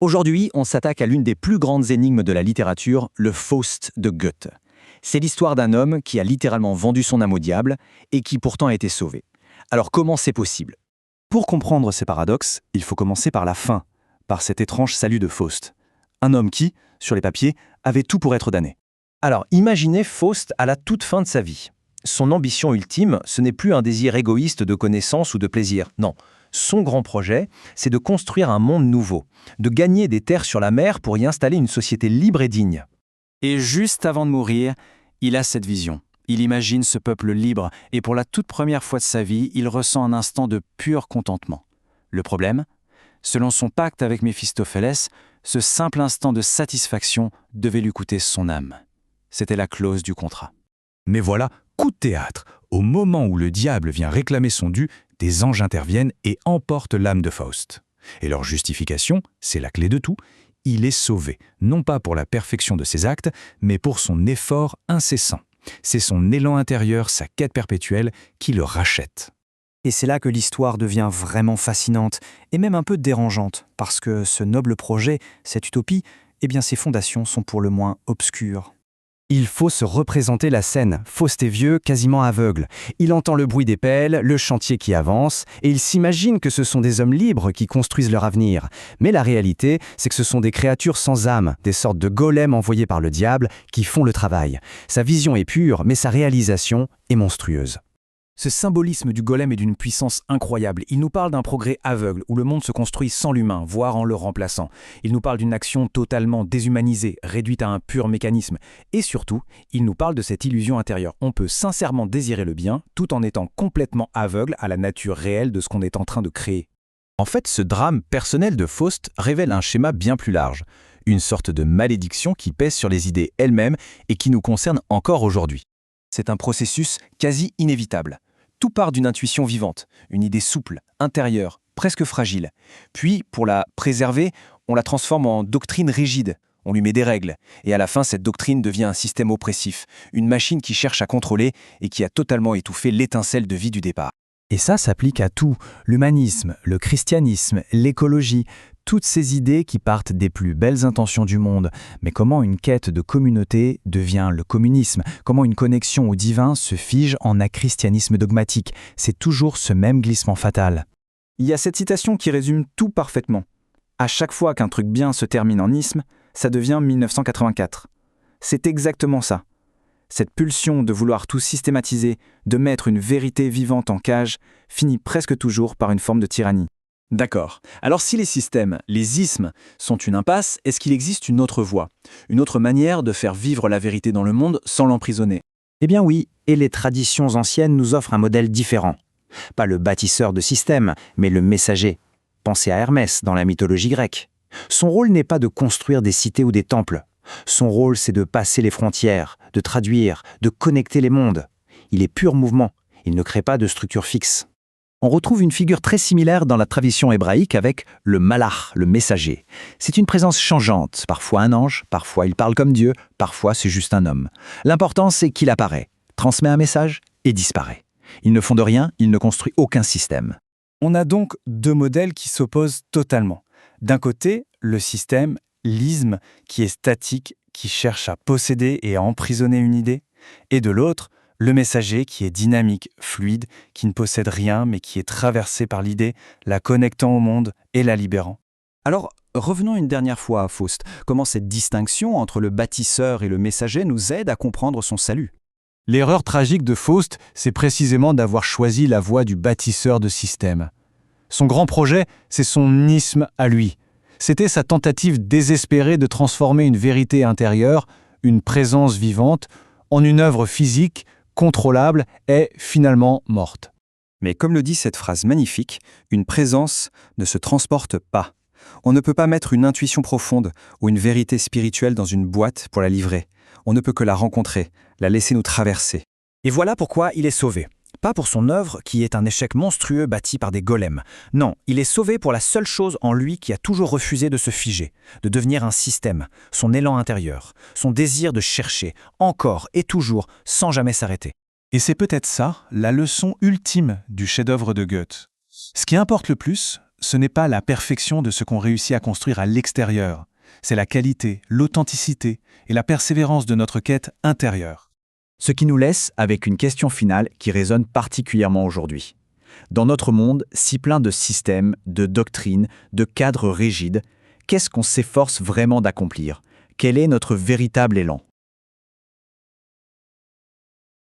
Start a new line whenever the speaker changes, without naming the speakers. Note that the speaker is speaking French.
Aujourd'hui, on s'attaque à l'une des plus grandes énigmes de la littérature, le Faust de Goethe. C'est l'histoire d'un homme qui a littéralement vendu son âme au diable et qui pourtant a été sauvé. Alors comment c'est possible?
Pour comprendre ces paradoxes, il faut commencer par la fin, par cet étrange salut de Faust. Un homme qui, sur les papiers, avait tout pour être damné.
Alors, imaginez Faust à la toute fin de sa vie. Son ambition ultime, ce n'est plus un désir égoïste de connaissance ou de plaisir. Non, son grand projet, c'est de construire un monde nouveau, de gagner des terres sur la mer pour y installer une société libre et digne.
Et juste avant de mourir, il a cette vision. Il imagine ce peuple libre et pour la toute première fois de sa vie, il ressent un instant de pur contentement. Le problème? Selon son pacte avec Méphistophélès, ce simple instant de satisfaction devait lui coûter son âme. C'était la clause du contrat.
Mais voilà, coup de théâtre. Au moment où le diable vient réclamer son dû, des anges interviennent et emportent l'âme de Faust. Et leur justification, c'est la clé de tout, il est sauvé, non pas pour la perfection de ses actes, mais pour son effort incessant. C'est son élan intérieur, sa quête perpétuelle, qui le rachète.
Et c'est là que l'histoire devient vraiment fascinante, et même un peu dérangeante, parce que ce noble projet, cette utopie, eh bien ses fondations sont pour le moins obscures.
Il faut se représenter la scène. Faust est vieux, quasiment aveugle. Il entend le bruit des pelles, le chantier qui avance, et il s'imagine que ce sont des hommes libres qui construisent leur avenir. Mais la réalité, c'est que ce sont des créatures sans âme, des sortes de golems envoyés par le diable, qui font le travail. Sa vision est pure, mais sa réalisation est monstrueuse.
Ce symbolisme du golem est d'une puissance incroyable. Il nous parle d'un progrès aveugle, où le monde se construit sans l'humain, voire en le remplaçant. Il nous parle d'une action totalement déshumanisée, réduite à un pur mécanisme. Et surtout, il nous parle de cette illusion intérieure. On peut sincèrement désirer le bien, tout en étant complètement aveugle à la nature réelle de ce qu'on est en train de créer.
En fait, ce drame personnel de Faust révèle un schéma bien plus large, une sorte de malédiction qui pèse sur les idées elles-mêmes et qui nous concerne encore aujourd'hui. C'est un processus quasi inévitable. Tout part d'une intuition vivante, une idée souple, intérieure, presque fragile. Puis, pour la préserver, on la transforme en doctrine rigide. On lui met des règles. Et à la fin, cette doctrine devient un système oppressif, une machine qui cherche à contrôler et qui a totalement étouffé l'étincelle de vie du départ.
Et ça s'applique à tout, l'humanisme, le christianisme, l'écologie, toutes ces idées qui partent des plus belles intentions du monde. Mais comment une quête de communauté devient le communisme? Comment une connexion au divin se fige en un christianisme dogmatique? C'est toujours ce même glissement fatal.
Il y a cette citation qui résume tout parfaitement. À chaque fois qu'un truc bien se termine en isme, ça devient 1984. C'est exactement ça. Cette pulsion de vouloir tout systématiser, de mettre une vérité vivante en cage, finit presque toujours par une forme de tyrannie.
D'accord. Alors si les systèmes, les ismes, sont une impasse, est-ce qu'il existe une autre voie? Une autre manière de faire vivre la vérité dans le monde sans l'emprisonner?
Eh bien oui, et les traditions anciennes nous offrent un modèle différent. Pas le bâtisseur de système, mais le messager. Pensez à Hermès dans la mythologie grecque. Son rôle n'est pas de construire des cités ou des temples. Son rôle, c'est de passer les frontières, de traduire, de connecter les mondes. Il est pur mouvement, il ne crée pas de structure fixe. On retrouve une figure très similaire dans la tradition hébraïque avec le malach, le messager. C'est une présence changeante, parfois un ange, parfois il parle comme Dieu, parfois c'est juste un homme. L'important, c'est qu'il apparaît, transmet un message et disparaît. Il ne fonde rien, il ne construit aucun système.
On a donc deux modèles qui s'opposent totalement. D'un côté, le système, l'isme, qui est statique, qui cherche à posséder et à emprisonner une idée, et de l'autre, le messager qui est dynamique, fluide, qui ne possède rien mais qui est traversé par l'idée, la connectant au monde et la libérant. Alors, revenons une dernière fois à Faust. Comment cette distinction entre le bâtisseur et le messager nous aide à comprendre son salut?
L'erreur tragique de Faust, c'est précisément d'avoir choisi la voie du bâtisseur de système. Son grand projet, c'est son isme à lui. C'était sa tentative désespérée de transformer une vérité intérieure, une présence vivante, en une œuvre physique, contrôlable et finalement morte.
Mais comme le dit cette phrase magnifique, une présence ne se transporte pas. On ne peut pas mettre une intuition profonde ou une vérité spirituelle dans une boîte pour la livrer. On ne peut que la rencontrer, la laisser nous traverser.
Et voilà pourquoi il est sauvé. Pas pour son œuvre qui est un échec monstrueux bâti par des golems. Non, il est sauvé pour la seule chose en lui qui a toujours refusé de se figer, de devenir un système, son élan intérieur, son désir de chercher, encore et toujours, sans jamais s'arrêter.
Et c'est peut-être ça, la leçon ultime du chef-d'œuvre de Goethe. Ce qui importe le plus, ce n'est pas la perfection de ce qu'on réussit à construire à l'extérieur, c'est la qualité, l'authenticité et la persévérance de notre quête intérieure.
Ce qui nous laisse avec une question finale qui résonne particulièrement aujourd'hui. Dans notre monde si plein de systèmes, de doctrines, de cadres rigides, qu'est-ce qu'on s'efforce vraiment d'accomplir? Quel est notre véritable élan?